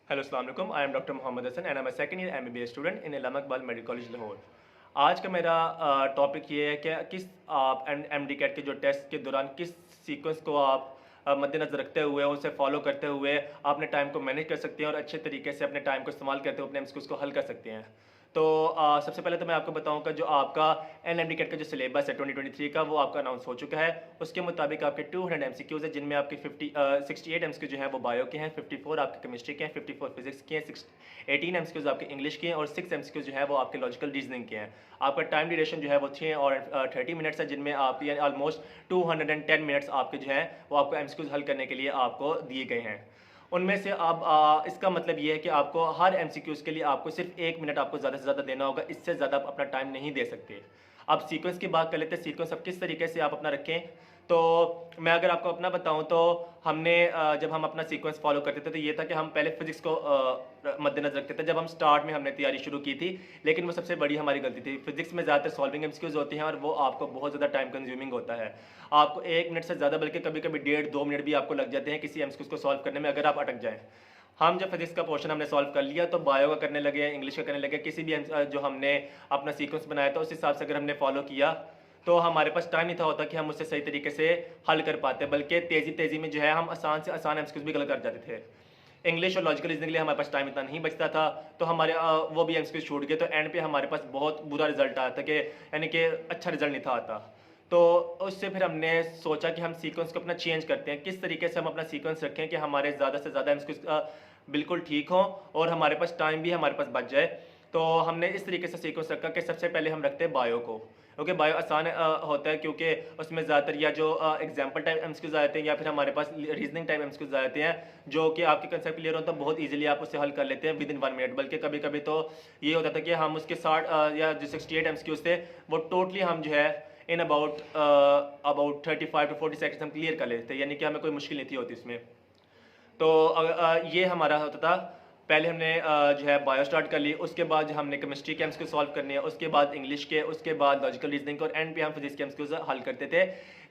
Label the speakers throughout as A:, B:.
A: Hello अस्सलाम वालेकुम। I am doctor Mohammad Hasan and I am a second year MBBS student in Allama Iqbal medical college Lahore. आज का मेरा टॉपिक ये है कि किस आप एमडी कैट के जो टेस्ट के दौरान किस सीक्वेंस को आप मद्देनजर रखते हुए उसे फॉलो करते हुए अपने टाइम को मैनेज कर सकते हैं और अच्छे तरीके से अपने टाइम को इस्तेमाल करते हुए अपने एमसीक्यूज को हल कर सकते हैं। तो सबसे पहले तो मैं आपको बताऊंगा जो आपका एनएमडी कैट का जो सिलेबस है 2023 का वो आपका अनाउंस हो चुका है। उसके मुताबिक आपके 200 एमसीक्यूज है जिनमें आपके 68 एमसीक्यू जो है वो बायो के हैं, 54 आपके केमिस्ट्री के हैं, 54 फिजिक्स के हैं, 18 एमसीक्यूज आपके इंग्लिश के हैं और 6 एमसीक्यूज जो है वो आपके लॉजिकल रीजनिंग के हैं। आपका टाइम ड्यूरेशन जो है वो 6 और 30 मिनट्स है जिनमें आपकी ऑलमोस्ट 210 मिनट्स आपके जो है वो आपको एमसीक्यूज हल करने के लिए आपको दिए गए हैं। उनमें से अब इसका मतलब ये है कि आपको हर एमसीक्यूज के लिए आपको सिर्फ 1 मिनट आपको ज़्यादा से ज़्यादा देना होगा, इससे ज़्यादा आप अपना टाइम नहीं दे सकते। अब सीक्वेंस की बात कर लेते हैं, सीक्वेंस अब किस तरीके से आप अपना रखें। तो मैं अगर आपको अपना बताऊं तो हमने जब हम अपना सीक्वेंस फॉलो करते थे तो ये था कि हम पहले फिजिक्स को मद्देनजर रखते थे जब हम स्टार्ट में हमने तैयारी शुरू की थी। लेकिन वो सबसे बड़ी हमारी गलती थी। फिजिक्स में ज़्यादातर सॉल्विंग एमसीक्यूज होती हैं और वो आपको बहुत ज़्यादा टाइम कंज्यूमिंग होता है। आपको 1 मिनट से ज़्यादा बल्कि कभी कभी 1.5-2 मिनट भी आपको लग जाते हैं किसी एमसीक्यूज को सॉल्व करने में अगर आप अटक जाएँ। हम जब फिजिक्स का पोर्शन हमने सॉल्व कर लिया तो बायो का करने लगे, इंग्लिश का करने लगे, किसी भी जो हमने अपना सीक्वेंस बनाया था उस हिसाब से अगर हमने फॉलो किया तो हमारे पास टाइम नहीं था होता कि हम उससे सही तरीके से हल कर पाते, बल्कि तेज़ी तेज़ी में जो है हम आसान से आसान एमसीक्यूज भी गलत कर जाते थे। इंग्लिश और लॉजिकल रीजनिंग के लिए हमारे पास टाइम इतना नहीं बचता था तो हमारे वो भी एमसीक्यूज छूट गए तो एंड पे हमारे पास बहुत बुरा रिजल्ट आता कि यानी कि अच्छा रिजल्ट नहीं था आता। तो उससे फिर हमने सोचा कि हम सीक्वेंस को अपना चेंज करते हैं, किस तरीके से हम अपना सीक्वेंस रखें कि हमारे ज़्यादा से ज़्यादा एमसीक्यूज बिल्कुल ठीक हो और हमारे पास टाइम भी हमारे पास बच जाए। तो हमने इस तरीके से सीक्वेंस रखा कि सबसे पहले हम रखते हैं बायो को, क्योंकि बायो आसान होता है क्योंकि उसमें ज़्यादातर या जो एग्जाम्पल टाइप एमसीक्यूज आते हैं या फिर हमारे पास रीजनिंग टाइप एमसीक्यूज आते हैं जो कि आपके कंसेप्ट क्लियर हो तो बहुत इजीली आप उससे हल कर लेते हैं विद इन 1 मिनट। बल्कि कभी कभी तो ये होता था कि हम उसके 60 या जो 68 एमसीक्यूज थे वो टोटली हम जो है इन अबाउट 35 to 40 सेकंड्स हम क्लियर कर लेते थे, यानी कि हमें कोई मुश्किल नहीं थी होती इसमें। तो ये हमारा होता था। पहले हमने जो है बायो स्टार्ट कर ली, उसके बाद हमने केमिस्ट्री के एमसीक्यू सॉल्व करने हैं, उसके बाद इंग्लिश के, उसके बाद लॉजिकल रीजनिंग और एंड पे हम फिजिक्स के एमसीक्यूज हल करते थे।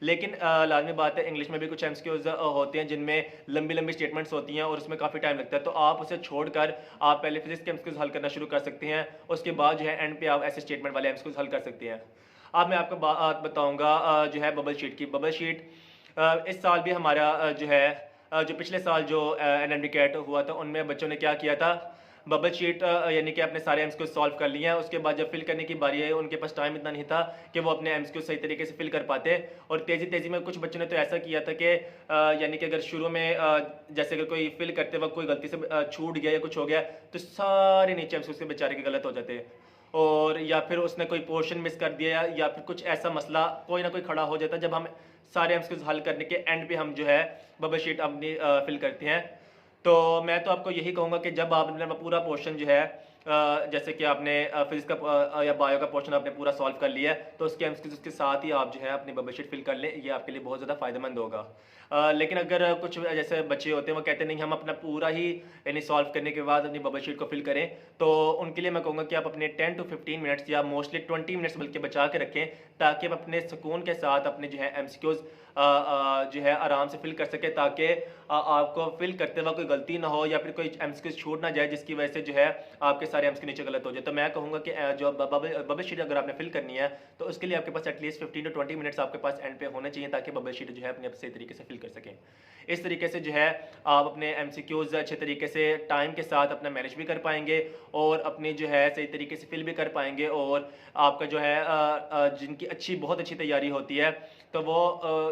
A: लेकिन लाजमी बात है इंग्लिश में भी कुछ एमसीक्यूज होते हैं जिनमें लंबी लंबी स्टेटमेंट्स होती हैं और उसमें काफ़ी टाइम लगता है, तो आप उसे छोड़कर आप पहले फिजिक्स के एमसीक्यूज हल करना शुरू कर सकते हैं। उसके बाद जो है एंड पे आप ऐसे स्टेटमेंट वाले एमसीक्यूज हल कर सकते हैं। अब मैं आपको बात बताऊँगा जो है बबल शीट की। बबल शीट इस साल भी हमारा जो है जो पिछले साल जो एनएमडी कैट हुआ था उनमें बच्चों ने क्या किया था, बबल शीट यानी कि अपने सारे एम्स को सॉल्व कर लिए हैं। उसके बाद जब फिल करने की बारी आई उनके पास टाइम इतना नहीं था कि वो अपने एम्स को सही तरीके से फिल कर पाते। और तेज़ी तेज़ी में कुछ बच्चों ने तो ऐसा किया था कि यानी कि अगर शुरू में जैसे अगर कोई फिल करते वक्त कोई गलती से छूट गया या कुछ हो गया तो सारे नीचे एम्स उसके बेचारे के गलत हो जाते। और या फिर उसने कोई पोर्शन मिस कर दिया या फिर कुछ ऐसा मसला कोई ना कोई खड़ा हो जाता जब हम सारे एमसीक्यूज हल करने के एंड पे हम जो है बबल शीट अपनी फिल करते हैं। तो मैं तो आपको यही कहूँगा कि जब आपने पूरा पोर्शन जो है जैसे कि आपने फिजिक्स का या बायो का पोर्शन आपने पूरा सॉल्व कर लिया है तो उसके एमसीक्यूज के साथ ही आप जो है अपनी बबल शीट फिल कर लें, ये आपके लिए बहुत ज़्यादा फ़ायदेमंद होगा। लेकिन अगर कुछ जैसे बच्चे होते हैं वो कहते नहीं हम अपना पूरा ही यानी सॉल्व करने के बाद अपनी बबल शीट को फिल करें, तो उनके लिए मैं कहूँगा कि आप अपने 10 to 15 मिनट्स या मोस्टली 20 मिनट्स बल्कि बचा के रखें ताकि आप अपने सुकून के साथ अपने जो है एमसीक्यूज जो है आराम से फिल कर सके, ताकि आपको फिल करते वक्त कोई गलती ना हो या फिर कोई एमसीक्यूज छूट ना जाए जिसकी वजह से जो है आपके सारे एम्स के नीचे गलत हो जाए। तो मैं कहूँगा कि जो बबल शीट अगर आपने फिल करनी है तो उसके लिए आपके पास एटलीस्ट 15 to 20 मिनट्स आपके पास एंड पे होने चाहिए ताकि बबल शीट जो है अपने सही तरीके से फिल कर सकें। इस तरीके से जो है आप अपने एमसीक्यूज अच्छे तरीके से टाइम के साथ अपना मैनेज भी कर पाएंगे और अपनी जो है सही तरीके से फिल भी कर पाएंगे। और आपका जो है जिनकी बहुत अच्छी तैयारी होती है तो वो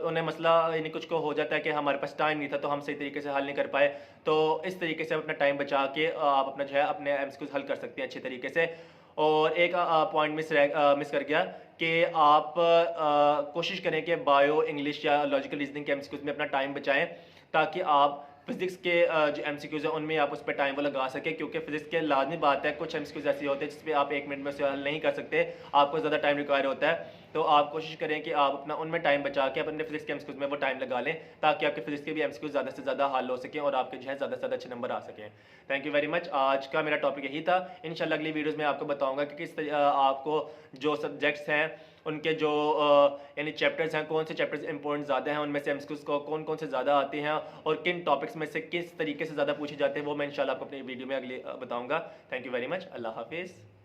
A: उन्हें मसला यानी कुछ को हो जाता है कि हमारे पास टाइम नहीं था तो हम सही तरीके से हल नहीं कर पाए। तो इस तरीके से अपना टाइम बचा के आप अपना जो है अपने एमसीक्यूज हल कर सकते हैं अच्छे तरीके से। और एक पॉइंट मिस कर गया कि आप कोशिश करें कि बायो, इंग्लिश या लॉजिकल रीजनिंग के एमसीक्यूज में अपना टाइम बचाएं ताकि आप फिजिक्स के जो एमसीक्यूज हैं उनमें आप उस पर टाइम वो लगा सकें, क्योंकि फिजिक्स के लाजमी बात है कुछ एमसीक्यूज ऐसे होते हैं जिस पे आप 1 मिनट में से हल नहीं कर सकते, आपको ज़्यादा टाइम रिक्वायर होता है। तो आप कोशिश करें कि आप अपना उनमें टाइम बचा के अपने फिजिक्स के एमसीक्यूज में वो टाइम लगा लें ताकि आपके फिजिक्स के भी एमसीक्यूज ज़्यादा से ज़्यादा हल हो सकें और आपके जो है ज़्यादा से ज़्यादा अच्छे नंबर आ सकें। Thank you very much. आज का मेरा टॉपिक यही था। इंशाल्लाह अगली वीडियोज़ में आपको बताऊँगा कि आपको जो सब्जेक्ट्स हैं उनके जो यानी चैप्टर्स हैं, कौन से चैप्टर्स इंपॉर्टेंट ज़्यादा हैं, उनमें से एमसीक्यूज़ को कौन कौन से ज़्यादा आते हैं और किन टॉपिक्स में से किस तरीके से ज़्यादा पूछे जाते हैं, वो मैं इंशाल्लाह आपको अपनी वीडियो में अगले बताऊँगा। Thank you very much. Allah हाफिज़।